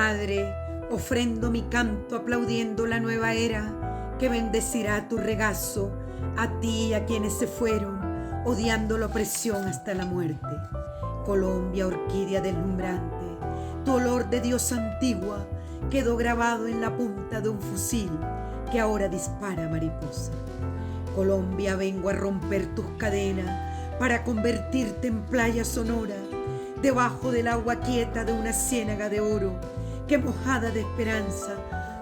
Madre, ofrendo mi canto aplaudiendo la nueva era que bendecirá tu regazo a ti y a quienes se fueron, odiando la opresión hasta la muerte. Colombia, orquídea deslumbrante, tu olor de diosa antigua quedó grabado en la punta de un fusil que ahora dispara mariposa. Colombia, vengo a romper tus cadenas para convertirte en playa sonora, debajo del agua quieta de una ciénaga de oro que mojada de esperanza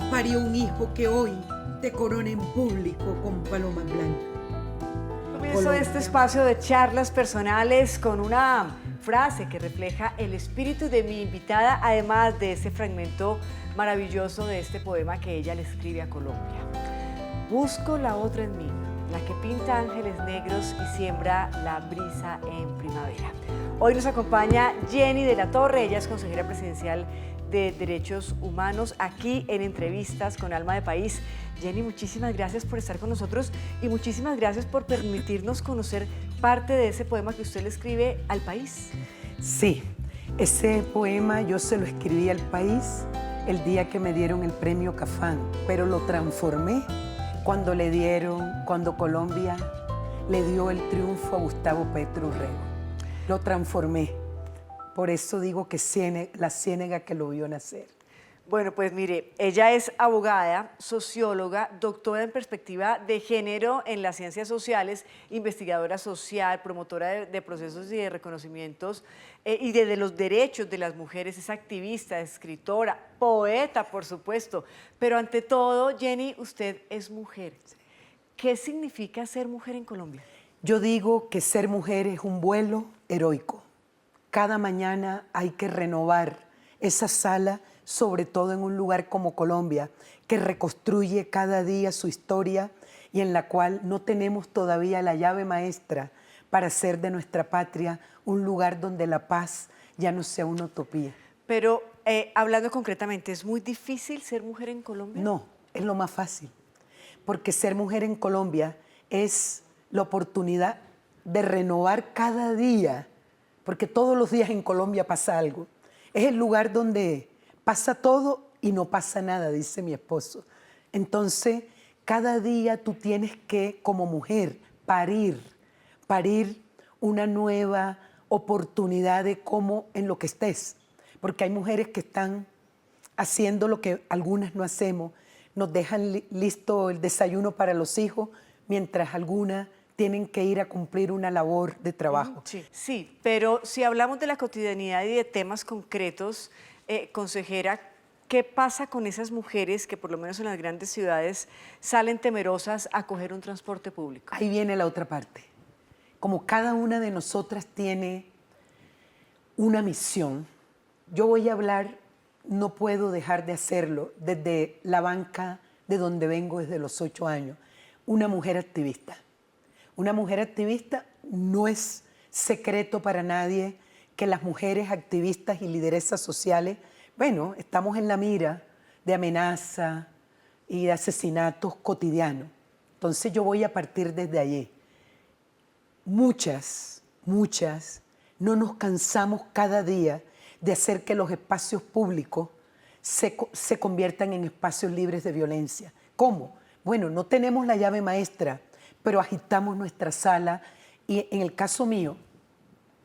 parió un hijo que hoy te corona en público con palomas blancas. Comienzo este espacio de charlas personales con una frase que refleja el espíritu de mi invitada, además de ese fragmento maravilloso de este poema que ella le escribe a Colombia. Busco la otra en mí, la que pinta ángeles negros y siembra la brisa en primavera. Hoy nos acompaña Jenny de la Torre, ella es consejera presidencial de Derechos Humanos, aquí en Entrevistas con Alma de País. Jenny, muchísimas gracias por estar con nosotros y muchísimas gracias por permitirnos conocer parte de ese poema que usted le escribe al país. Sí, ese poema yo se lo escribí al país el día que me dieron el premio Cafán, pero lo transformé cuando Colombia le dio el triunfo a Gustavo Petro Urrego. Lo transformé. Por eso digo que la ciénaga que lo vio nacer. Bueno, pues mire, ella es abogada, socióloga, doctora en perspectiva de género en las ciencias sociales, investigadora social, promotora de procesos y de reconocimientos y de los derechos de las mujeres, es activista, escritora, poeta, por supuesto. Pero ante todo, Jenny, usted es mujer. ¿Qué significa ser mujer en Colombia? Yo digo que ser mujer es un vuelo heroico. Cada mañana hay que renovar esa sala, sobre todo en un lugar como Colombia, que reconstruye cada día su historia y en la cual no tenemos todavía la llave maestra para hacer de nuestra patria un lugar donde la paz ya no sea una utopía. Pero hablando concretamente, ¿es muy difícil ser mujer en Colombia? No, es lo más fácil, porque ser mujer en Colombia es la oportunidad de renovar cada día, porque todos los días en Colombia pasa algo. Es el lugar donde pasa todo y no pasa nada, dice mi esposo. Entonces, cada día tú tienes que, como mujer, parir una nueva oportunidad de cómo en lo que estés. Porque hay mujeres que están haciendo lo que algunas no hacemos, nos dejan listo el desayuno para los hijos, mientras algunas tienen que ir a cumplir una labor de trabajo. Sí, pero si hablamos de la cotidianidad y de temas concretos, consejera, ¿qué pasa con esas mujeres que por lo menos en las grandes ciudades salen temerosas a coger un transporte público? Ahí viene la otra parte. Como cada una de nosotras tiene una misión, yo voy a hablar, no puedo dejar de hacerlo, desde la banca de donde vengo desde los 8 años, una mujer activista. Una mujer activista no es secreto para nadie que las mujeres activistas y lideresas sociales, bueno, estamos en la mira de amenaza y de asesinatos cotidianos. Entonces yo voy a partir desde allí. Muchas no nos cansamos cada día de hacer que los espacios públicos se conviertan en espacios libres de violencia. ¿Cómo? Bueno, no tenemos la llave maestra, pero agitamos nuestra sala y en el caso mío,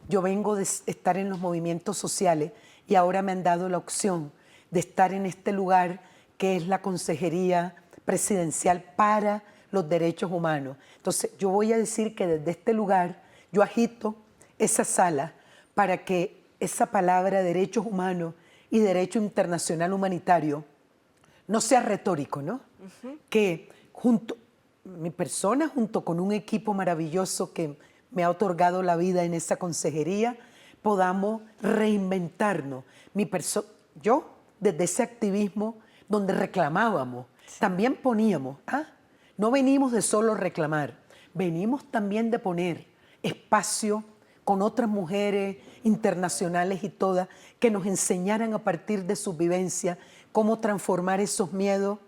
yo vengo de estar en los movimientos sociales y ahora me han dado la opción de estar en este lugar que es la Consejería Presidencial para los Derechos Humanos. Entonces, yo voy a decir que desde este lugar yo agito esa sala para que esa palabra derechos humanos y derecho internacional humanitario no sea retórico, ¿no? Que mi persona, junto con un equipo maravilloso que me ha otorgado la vida en esa consejería, podamos reinventarnos. Yo, desde ese activismo donde reclamábamos, también poníamos, no venimos de solo reclamar, venimos también de poner espacio con otras mujeres internacionales y todas, que nos enseñaran a partir de sus vivencias cómo transformar esos miedos,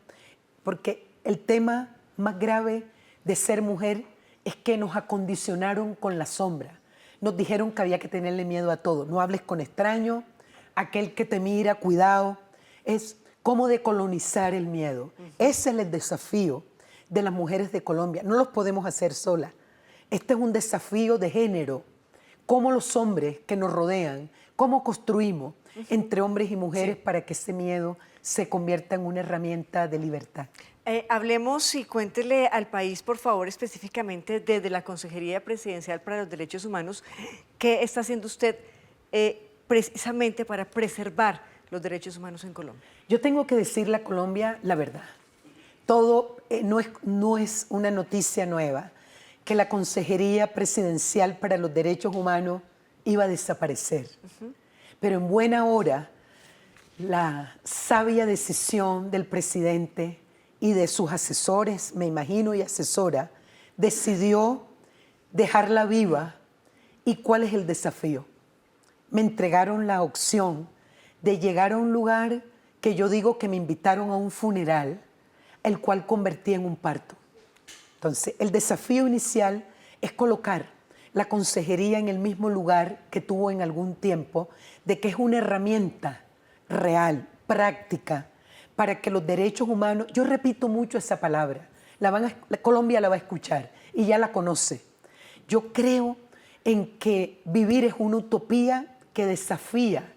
porque el tema más grave de ser mujer es que nos acondicionaron con la sombra. Nos dijeron que había que tenerle miedo a todo. No hables con extraños, aquel que te mira, cuidado. es cómo decolonizar el miedo. Ese es el desafío de las mujeres de Colombia. No los podemos hacer solas. Este es un desafío de género. Cómo los hombres que nos rodean, cómo construimos entre hombres y mujeres para que ese miedo se convierta en una herramienta de libertad. Hablemos y cuéntele al país, por favor, específicamente desde la Consejería Presidencial para los Derechos Humanos, ¿qué está haciendo usted precisamente para preservar los derechos humanos en Colombia? Yo tengo que decirle a Colombia la verdad. Todo no es una noticia nueva que la Consejería Presidencial para los Derechos Humanos iba a desaparecer. Pero en buena hora, la sabia decisión del presidente y de sus asesores, me imagino, y asesora, decidió dejarla viva. ¿Y cuál es el desafío? Me entregaron la opción de llegar a un lugar que yo digo que me invitaron a un funeral, el cual convertí en un parto. Entonces, el desafío inicial es colocar la consejería en el mismo lugar que tuvo en algún tiempo, de que es una herramienta real, práctica, para que los derechos humanos, yo repito mucho esa palabra, Colombia la va a escuchar y ya la conoce. Yo creo en que vivir es una utopía que desafía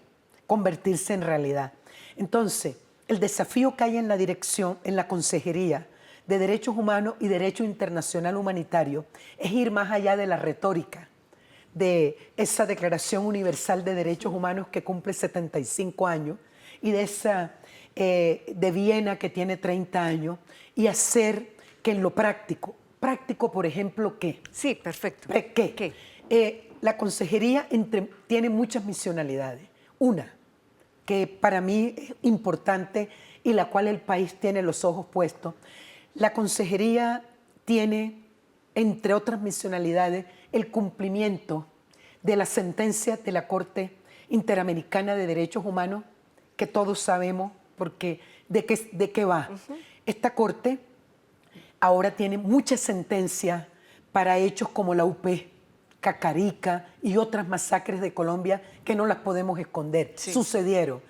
convertirse en realidad. Entonces, el desafío que hay en la dirección, en la Consejería de Derechos Humanos y Derecho Internacional Humanitario, es ir más allá de la retórica de esa Declaración Universal de Derechos Humanos que cumple 75 años y de esa de Viena que tiene 30 años, y hacer que en lo práctico, por ejemplo, ¿qué? Sí, perfecto. ¿Qué? La consejería tiene muchas misionalidades. Una, que para mí es importante y la cual el país tiene los ojos puestos. La consejería tiene, entre otras misionalidades, el cumplimiento de las sentencias de la Corte Interamericana de Derechos Humanos, que todos sabemos porque de qué va. Esta Corte ahora tiene muchas sentencias para hechos como la UP, Cacarica y otras masacres de Colombia que no las podemos esconder. Sí. Sucedieron.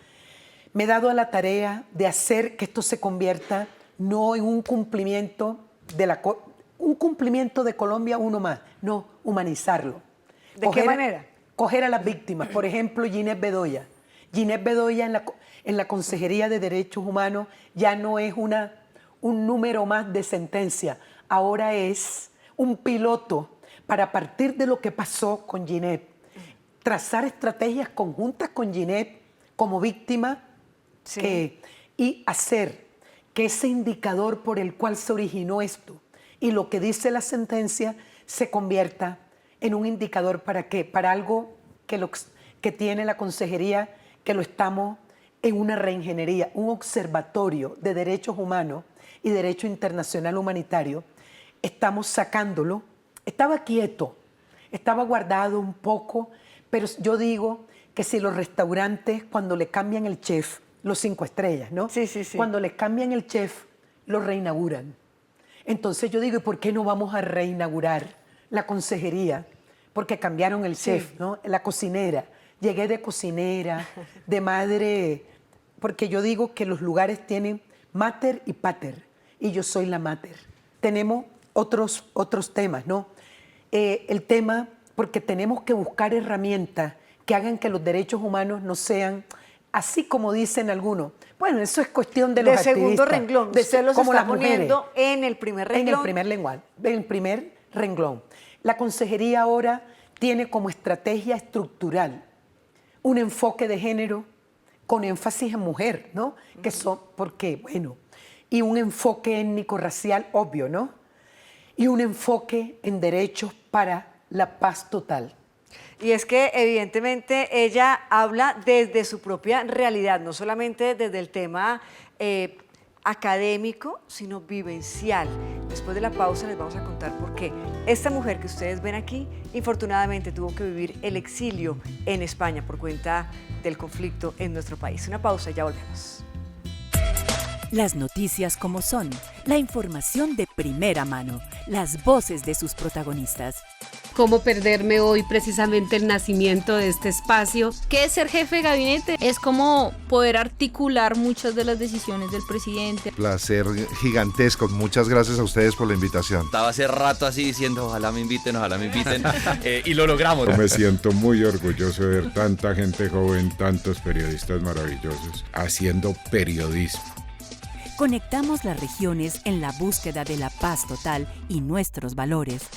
Me he dado a la tarea de hacer que esto se convierta no en un cumplimiento de Colombia uno más, no, humanizarlo. ¿De qué manera? Coger a las víctimas. Por ejemplo, Ginette Bedoya. Ginette Bedoya en la Consejería de Derechos Humanos ya no es un número más de sentencia, ahora es un piloto para, a partir de lo que pasó con Ginette, trazar estrategias conjuntas con Ginette como víctima, sí, y hacer que ese indicador por el cual se originó esto y lo que dice la sentencia se convierta en un indicador para qué, para algo que tiene la consejería, que lo estamos en una reingeniería, un observatorio de derechos humanos y derecho internacional humanitario. Estamos sacándolo. Estaba quieto, estaba guardado un poco, pero yo digo que si los restaurantes, cuando le cambian el chef, los 5 estrellas, ¿no? Sí, sí, sí. Cuando les cambian el chef, lo reinauguran. Entonces yo digo, ¿y por qué no vamos a reinaugurar la consejería? Porque cambiaron el chef, ¿no? La cocinera. Llegué de cocinera, de madre, porque yo digo que los lugares tienen mater y pater, y yo soy la mater. Tenemos otros temas, ¿no? El tema, porque tenemos que buscar herramientas que hagan que los derechos humanos no sean, así como dicen algunos. Bueno, eso es cuestión de los activistas. De segundo renglón. Usted los está poniendo en el primer renglón. En el primer renglón. La consejería ahora tiene como estrategia estructural un enfoque de género con énfasis en mujer, ¿no? Que son, porque, bueno, y un enfoque étnico-racial obvio, ¿no? Y un enfoque en derechos para la paz total. Y es que evidentemente ella habla desde su propia realidad, no solamente desde el tema académico, sino vivencial. Después de la pausa les vamos a contar por qué esta mujer que ustedes ven aquí, infortunadamente tuvo que vivir el exilio en España por cuenta del conflicto en nuestro país. Una pausa y ya volvemos. Las noticias como son, la información de primera mano, las voces de sus protagonistas. cómo perderme hoy precisamente el nacimiento de este espacio. ¿Qué es ser jefe de gabinete? Es como poder articular muchas de las decisiones del presidente. Placer gigantesco. Muchas gracias a ustedes por la invitación. Estaba hace rato así diciendo, ojalá me inviten, y lo logramos. Yo me siento muy orgulloso de ver tanta gente joven, tantos periodistas maravillosos haciendo periodismo. Conectamos las regiones en la búsqueda de la paz total y nuestros valores.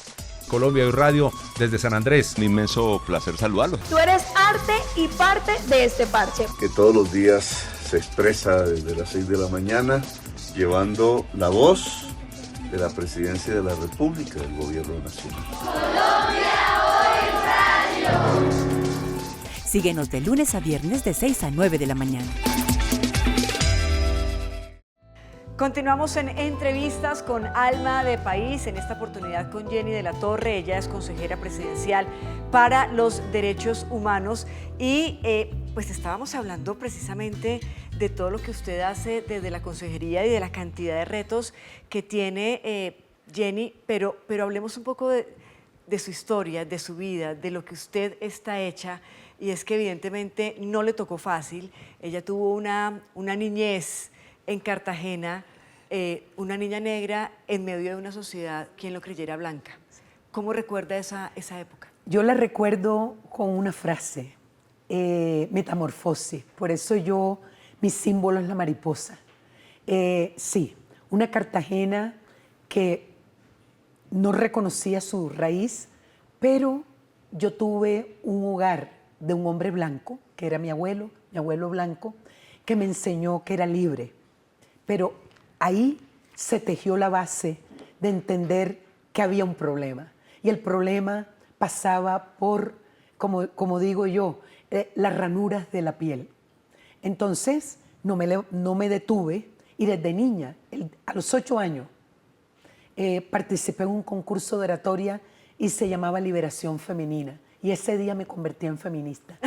Colombia y Radio desde San Andrés. Un inmenso placer saludarlos. Tú eres arte y parte de este parche. Que todos los días se expresa desde las 6 de la mañana, llevando la voz de la Presidencia de la República, del Gobierno Nacional. Colombia Hoy Radio. Síguenos de lunes a viernes de 6 a 9 de la mañana. Continuamos en entrevistas con Alma de País, en esta oportunidad con Jenny de la Torre. Ella es consejera presidencial para los derechos humanos y pues estábamos hablando precisamente de todo lo que usted hace desde la consejería y de la cantidad de retos que tiene Jenny, pero hablemos un poco de su historia, de su vida, de lo que usted está hecha, y es que evidentemente no le tocó fácil. Ella tuvo una niñez en Cartagena, una niña negra en medio de una sociedad, quien lo creyera, blanca. ¿Cómo recuerda esa época? Yo la recuerdo con una frase, metamorfosis. Por eso mi símbolo es la mariposa. Sí, una Cartagena que no reconocía su raíz, pero yo tuve un hogar de un hombre blanco, que era mi abuelo blanco, que me enseñó que era libre. Pero ahí se tejió la base de entender que había un problema. Y el problema pasaba por, como digo yo, las ranuras de la piel. Entonces no me detuve y desde niña, a los 8 años, participé en un concurso de oratoria y se llamaba Liberación Femenina. Y ese día me convertí en feminista.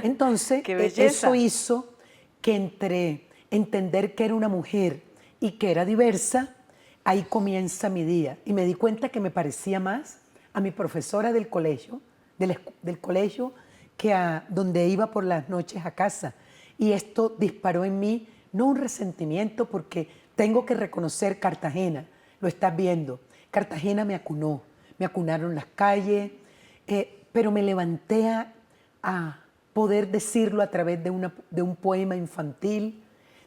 Entonces eso hizo que entre entender que era una mujer y que era diversa, ahí comienza mi día. Y me di cuenta que me parecía más a mi profesora del colegio, del colegio, que a donde iba por las noches a casa. Y esto disparó en mí, no un resentimiento, porque tengo que reconocer Cartagena, lo estás viendo. Cartagena me acunó, me acunaron las calles, pero me levanté a poder decirlo a través de un poema infantil,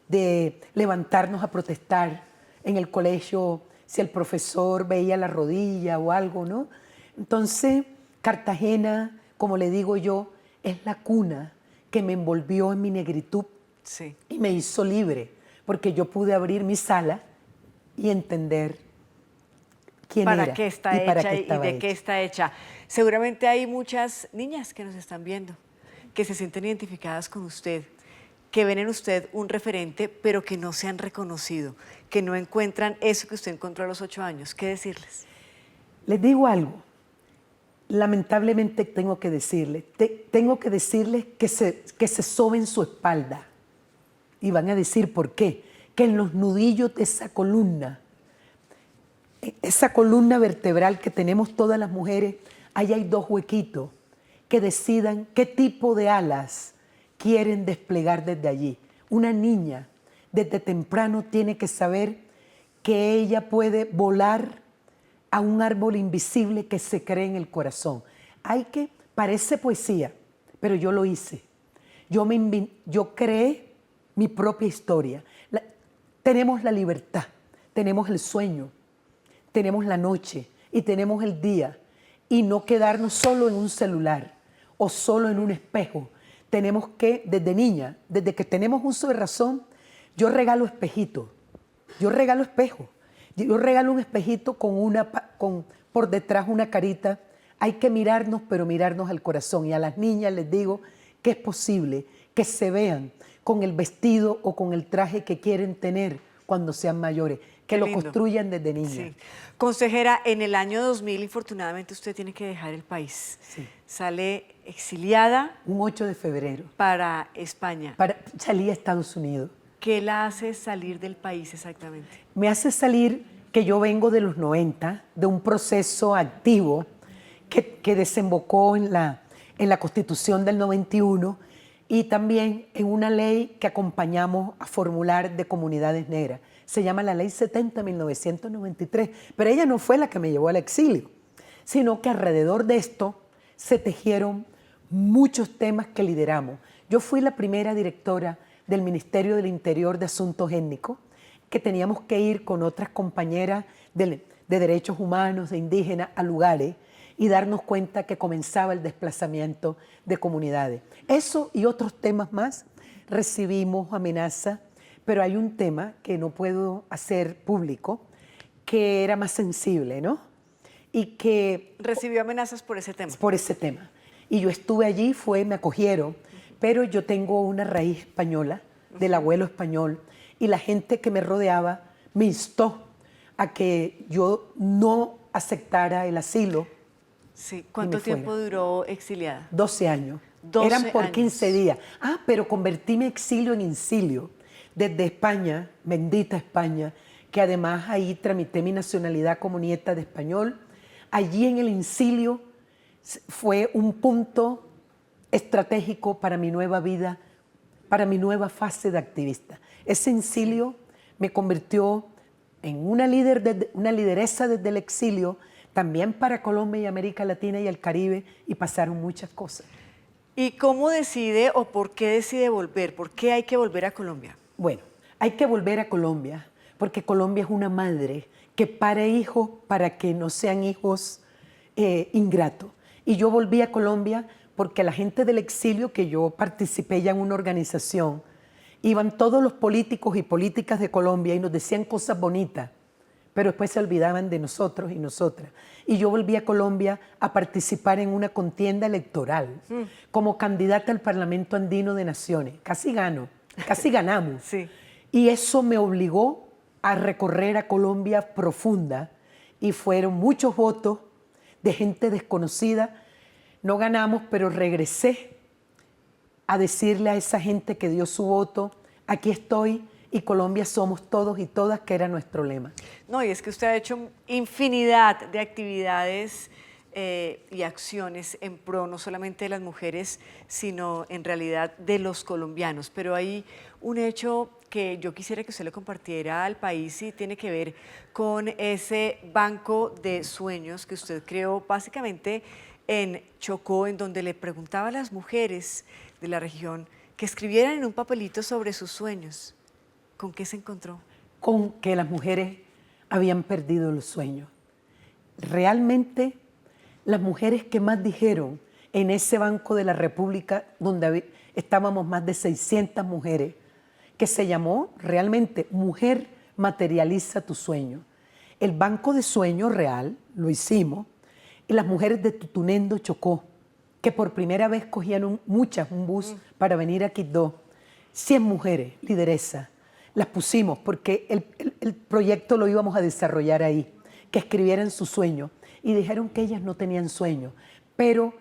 de levantarnos a protestar en el colegio si el profesor veía la rodilla o algo, ¿no? Entonces, Cartagena, como le digo yo, es la cuna que me envolvió en mi negritud, sí, y me hizo libre, porque yo pude abrir mi sala y entender quién para era qué está y para hecha qué y estaba de hecha. qué está hecha. Seguramente hay muchas niñas que nos están viendo, que se sienten identificadas con usted, que ven en usted un referente, pero que no se han reconocido, que no encuentran eso que usted encontró a los 8 años. ¿Qué decirles? Les digo algo. Lamentablemente tengo que decirles que se soben su espalda. Y van a decir por qué. Que en los nudillos de esa columna vertebral que tenemos todas las mujeres, ahí hay 2 huequitos que decidan qué tipo de alas quieren desplegar desde allí. Una niña desde temprano tiene que saber que ella puede volar a un árbol invisible que se cree en el corazón. Parece poesía, pero yo lo hice. Yo creé mi propia historia. Tenemos la libertad, tenemos el sueño, tenemos la noche y tenemos el día, y no quedarnos solo en un celular o solo en un espejo. Tenemos que, desde niña, desde que tenemos uso de razón, yo regalo espejitos, yo regalo espejos, yo regalo un espejito con por detrás una carita. Hay que mirarnos, pero mirarnos al corazón. Y a las niñas les digo que es posible que se vean con el vestido o con el traje que quieren tener cuando sean mayores, que lo construyan desde niña. Sí. Consejera, en el año 2000, infortunadamente, usted tiene que dejar el país. Sí. Sale exiliada. Un 8 de febrero. Para España. Salí a Estados Unidos. ¿Qué la hace salir del país exactamente? Me hace salir que yo vengo de los 90, de un proceso activo que desembocó en la Constitución del 91 y también en una ley que acompañamos a formular de comunidades negras. Se llama la Ley 70 de 1993, pero ella no fue la que me llevó al exilio, sino que alrededor de esto se tejieron muchos temas que lideramos. Yo fui la primera directora del Ministerio del Interior de Asuntos Étnicos, que teníamos que ir con otras compañeras de derechos humanos, de indígenas, a lugares y darnos cuenta que comenzaba el desplazamiento de comunidades. Eso y otros temas más, recibimos amenazas, pero hay un tema que no puedo hacer público, que era más sensible, ¿no? Y que... ¿Recibió amenazas por ese tema? Por ese tema. Y yo estuve allí, me acogieron, pero yo tengo una raíz española, del abuelo español, y la gente que me rodeaba me instó a que yo no aceptara el asilo. Sí. ¿Cuánto tiempo duró exiliada? 12 años. 12 Eran por años. 15 días. Ah, pero convertí mi exilio en incilio. Desde España, bendita España, que además ahí tramité mi nacionalidad como nieta de español. Allí en el incilio fue un punto estratégico para mi nueva vida, para mi nueva fase de activista. Ese incilio me convirtió en una lideresa desde el exilio, también para Colombia y América Latina y el Caribe, y pasaron muchas cosas. ¿Y cómo decide o por qué decide volver? ¿Por qué hay que volver a Colombia? Bueno, hay que volver a Colombia, porque Colombia es una madre que pare hijos para que no sean hijos ingratos. Y yo volví a Colombia porque la gente del exilio, que yo participé ya en una organización, iban todos los políticos y políticas de Colombia y nos decían cosas bonitas, pero después se olvidaban de nosotros y nosotras. Y yo volví a Colombia a participar en una contienda electoral como candidata al Parlamento Andino de Naciones. Casi ganamos. Sí. Y eso me obligó a recorrer a Colombia profunda y fueron muchos votos de gente desconocida. No ganamos, pero regresé a decirle a esa gente que dio su voto, aquí estoy y Colombia somos todos y todas, que era nuestro lema. No, y es que usted ha hecho infinidad de actividades y acciones en pro no solamente de las mujeres, sino en realidad de los colombianos. Pero hay un hecho que yo quisiera que usted le compartiera al país y tiene que ver con ese banco de sueños que usted creó básicamente en Chocó, en donde le preguntaba a las mujeres de la región que escribieran en un papelito sobre sus sueños. ¿Con qué se encontró? Con que las mujeres habían perdido los sueños. Realmente, las mujeres que más dijeron en ese Banco de la República, donde estábamos más de 600 mujeres, que se llamó realmente Mujer Materializa tu Sueño. El Banco de Sueños Real lo hicimos, y las mujeres de Tutunendo, Chocó, que por primera vez cogían un bus para venir a Quibdó, 100 mujeres, lideresas, las pusimos porque el proyecto lo íbamos a desarrollar ahí, que escribieran su sueño, y dijeron que ellas no tenían sueño, pero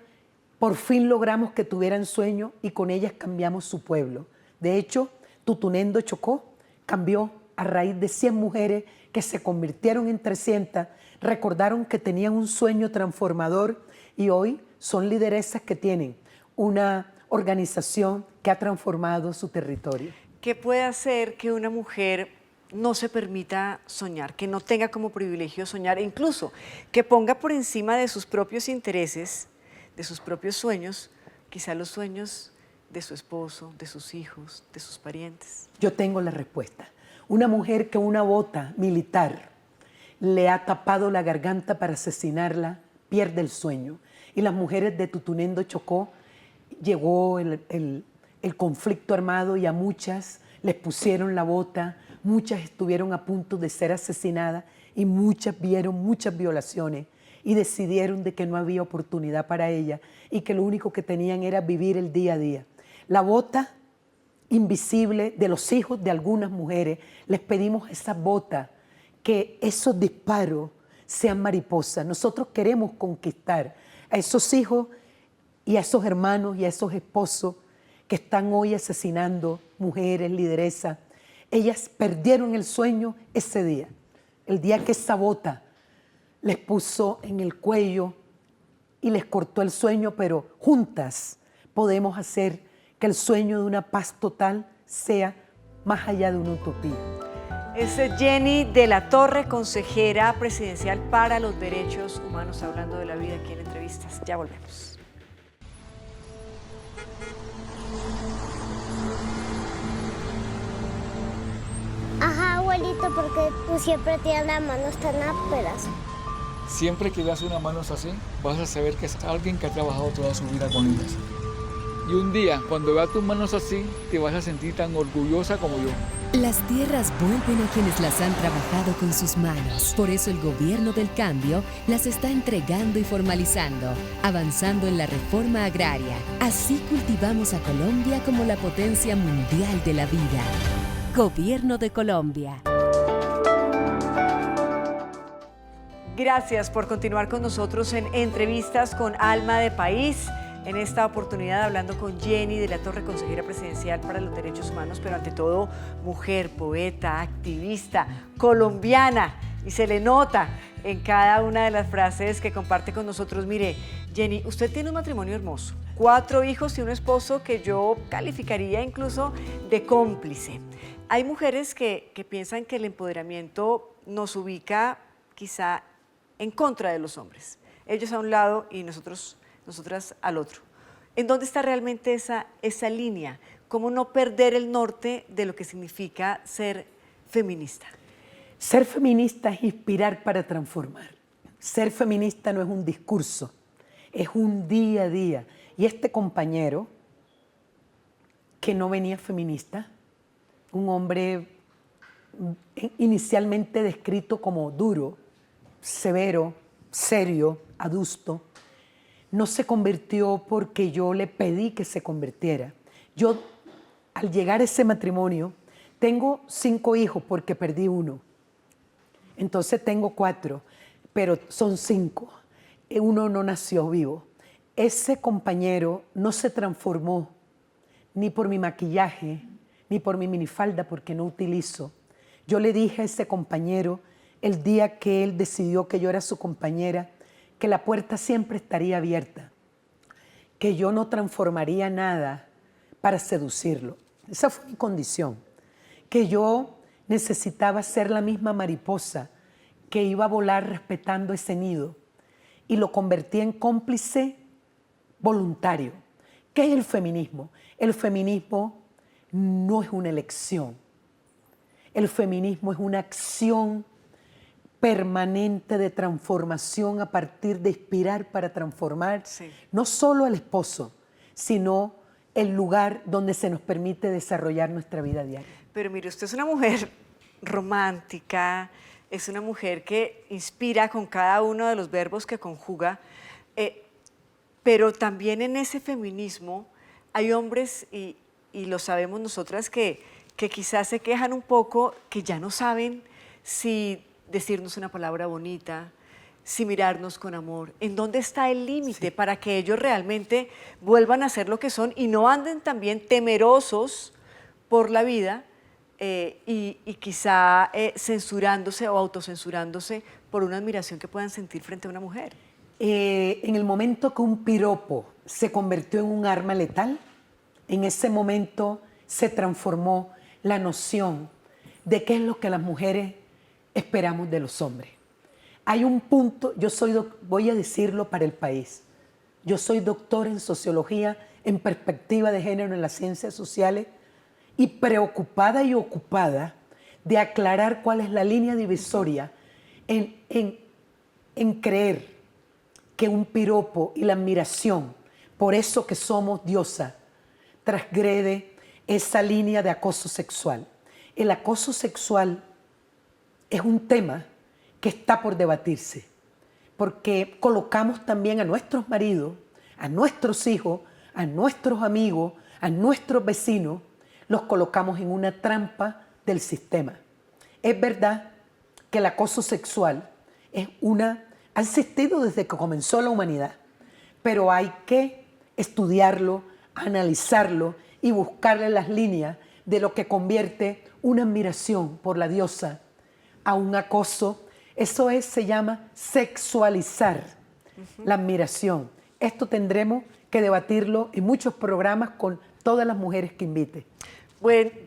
por fin logramos que tuvieran sueño y con ellas cambiamos su pueblo. De hecho, Tutunendo, Chocó, cambió a raíz de 100 mujeres que se convirtieron en 300, recordaron que tenían un sueño transformador y hoy son lideresas que tienen una organización que ha transformado su territorio. ¿Qué puede hacer que una mujer no se permita soñar, que no tenga como privilegio soñar, e incluso que ponga por encima de sus propios intereses, de sus propios sueños, quizá los sueños de su esposo, de sus hijos, de sus parientes? Yo tengo la respuesta. Una mujer que una bota militar le ha tapado la garganta para asesinarla, pierde el sueño. Y las mujeres de Tutunendo, Chocó, llegó el conflicto armado y a muchas les pusieron la bota, muchas estuvieron a punto de ser asesinadas y muchas vieron muchas violaciones y decidieron de que no había oportunidad para ellas y que lo único que tenían era vivir el día a día. La bota invisible de los hijos de algunas mujeres, les pedimos esa bota, que esos disparos sean mariposas. Nosotros queremos conquistar a esos hijos y a esos hermanos y a esos esposos que están hoy asesinando mujeres, lideresas. Ellas perdieron el sueño ese día, el día que esa bota les puso en el cuello y les cortó el sueño, pero juntas podemos hacer que el sueño de una paz total sea más allá de una utopía. Es Jenny de la Torre, consejera presidencial para los derechos humanos, hablando de la vida aquí en Entrevistas. Ya volvemos. Ajá, abuelito, porque tú siempre tienes las manos tan ásperas. Siempre que veas unas manos así, vas a saber que es alguien que ha trabajado toda su vida con ellas. Y un día, cuando veas tus manos así, te vas a sentir tan orgullosa como yo. Las tierras vuelven a quienes las han trabajado con sus manos. Por eso el gobierno del cambio las está entregando y formalizando, avanzando en la reforma agraria. Así cultivamos a Colombia como la potencia mundial de la vida. Gobierno de Colombia. Gracias por continuar con nosotros en Entrevistas con Alma de País. En esta oportunidad hablando con Jenny de la Torre, consejera presidencial para los derechos humanos, pero ante todo mujer, poeta, activista, colombiana, y se le nota en cada una de las frases que comparte con nosotros. Mire, Jenny, usted tiene un matrimonio hermoso, 4 hijos y un esposo que yo calificaría incluso de cómplice. Hay mujeres que piensan que el empoderamiento nos ubica quizá en contra de los hombres, ellos a un lado y nosotras al otro. ¿En dónde está realmente esa línea? ¿Cómo no perder el norte de lo que significa ser feminista? Ser feminista es inspirar para transformar. Ser feminista no es un discurso, es un día a día. Y este compañero, que no venía feminista, un hombre inicialmente descrito como duro, severo, serio, adusto, no se convirtió porque yo le pedí que se convirtiera. Yo, al llegar a ese matrimonio, tengo 5 hijos porque perdí 1. Entonces tengo 4, pero son 5. 1 no nació vivo. Ese compañero no se transformó ni por mi maquillaje, ni por mi minifalda, porque no utilizo. Yo le dije a ese compañero, el día que él decidió que yo era su compañera, que la puerta siempre estaría abierta, que yo no transformaría nada para seducirlo. Esa fue mi condición, que yo necesitaba ser la misma mariposa que iba a volar respetando ese nido, y lo convertí en cómplice voluntario. ¿Qué es el feminismo? El feminismo no es una elección, el feminismo es una acción permanente de transformación a partir de inspirar para transformar, no solo al esposo, sino el lugar donde se nos permite desarrollar nuestra vida diaria. Pero mire, usted es una mujer romántica, es una mujer que inspira con cada uno de los verbos que conjuga, pero también en ese feminismo hay hombres, y lo sabemos nosotras, que quizás se quejan un poco, que ya no saben si decirnos una palabra bonita, si mirarnos con amor. ¿En dónde está el límite para que ellos realmente vuelvan a ser lo que son y no anden también temerosos por la vida y quizá censurándose o autocensurándose por una admiración que puedan sentir frente a una mujer? En el momento que un piropo se convirtió en un arma letal, en ese momento se transformó la noción de qué es lo que las mujeres esperamos de los hombres. Hay un punto, voy a decirlo para el país, yo soy doctor en sociología, en perspectiva de género en las ciencias sociales, y preocupada y ocupada de aclarar cuál es la línea divisoria en creer que un piropo y la admiración, por eso que somos diosa, transgrede esa línea de acoso sexual. El acoso sexual es un tema que está por debatirse, porque colocamos también a nuestros maridos, a nuestros hijos, a nuestros amigos, a nuestros vecinos, los colocamos en una trampa del sistema. Es verdad que el acoso sexual ha existido desde que comenzó la humanidad, pero hay que estudiarlo, analizarlo y buscarle las líneas de lo que convierte una admiración por la diosa a un acoso. Eso se llama sexualizar la admiración. Esto tendremos que debatirlo en muchos programas con todas las mujeres que invite.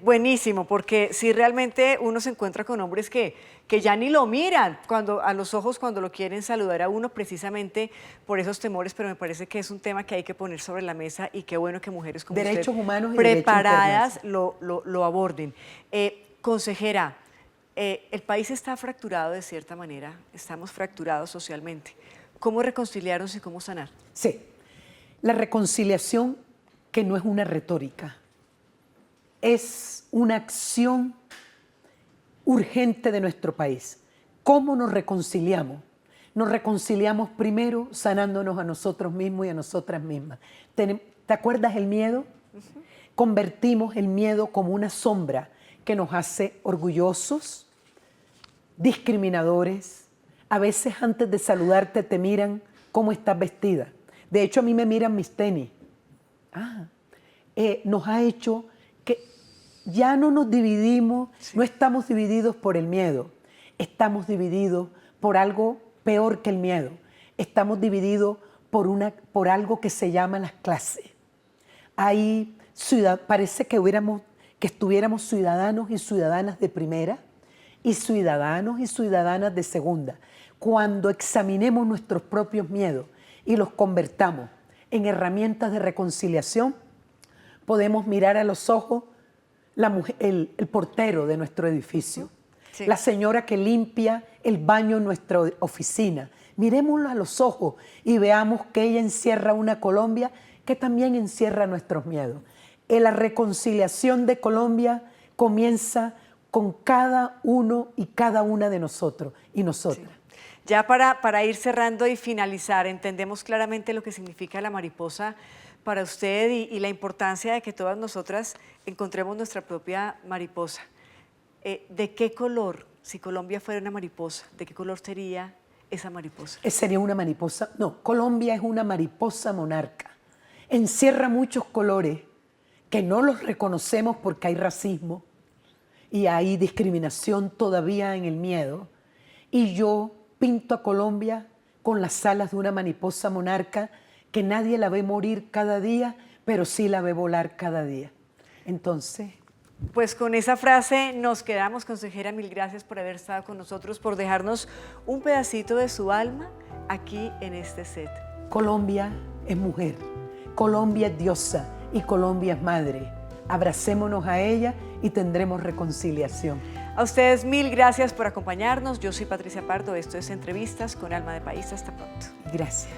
Buenísimo, porque si realmente uno se encuentra con hombres que ya ni lo miran a los ojos cuando lo quieren saludar a uno, precisamente por esos temores, pero me parece que es un tema que hay que poner sobre la mesa y qué bueno que mujeres como derechos usted, humanos y preparadas, lo aborden. Consejera, el país está fracturado de cierta manera, estamos fracturados socialmente. ¿Cómo reconciliarnos y cómo sanar? Sí, la reconciliación, que no es una retórica, es una acción urgente de nuestro país. ¿Cómo nos reconciliamos? Nos reconciliamos primero sanándonos a nosotros mismos y a nosotras mismas. ¿Te acuerdas el miedo? Convertimos el miedo como una sombra que nos hace orgullosos, discriminadores. A veces antes de saludarte te miran cómo estás vestida. De hecho, a mí me miran mis tenis. Nos ha hecho que ya no nos dividimos, no estamos divididos por el miedo, estamos divididos por algo peor que el miedo. Estamos divididos por algo que se llama las clases. Ahí parece que estuviéramos ciudadanos y ciudadanas de primera y ciudadanos y ciudadanas de segunda. Cuando examinemos nuestros propios miedos y los convertamos en herramientas de reconciliación, podemos mirar a los ojos el portero de nuestro edificio, la señora que limpia el baño en nuestra oficina. Mirémoslo a los ojos y veamos que ella encierra una Colombia que también encierra nuestros miedos. La reconciliación de Colombia comienza con cada uno y cada una de nosotros y nosotras. Ya para ir cerrando y finalizar, entendemos claramente lo que significa la mariposa para usted y la importancia de que todas nosotras encontremos nuestra propia mariposa. ¿De qué color, si Colombia fuera una mariposa, de qué color sería esa mariposa? Sería una mariposa, no, Colombia es una mariposa monarca. Encierra muchos colores que no los reconocemos porque hay racismo y hay discriminación todavía en el miedo. Y yo pinto a Colombia con las alas de una mariposa monarca que nadie la ve morir cada día, pero sí la ve volar cada día. Entonces... Pues con esa frase nos quedamos, consejera. Mil gracias por haber estado con nosotros, por dejarnos un pedacito de su alma aquí en este set. Colombia es mujer, Colombia es diosa y Colombia es madre. Abracémonos a ella y tendremos reconciliación. A ustedes mil gracias por acompañarnos. Yo soy Patricia Pardo, esto es Entrevistas con Alma de País. Hasta pronto. Gracias.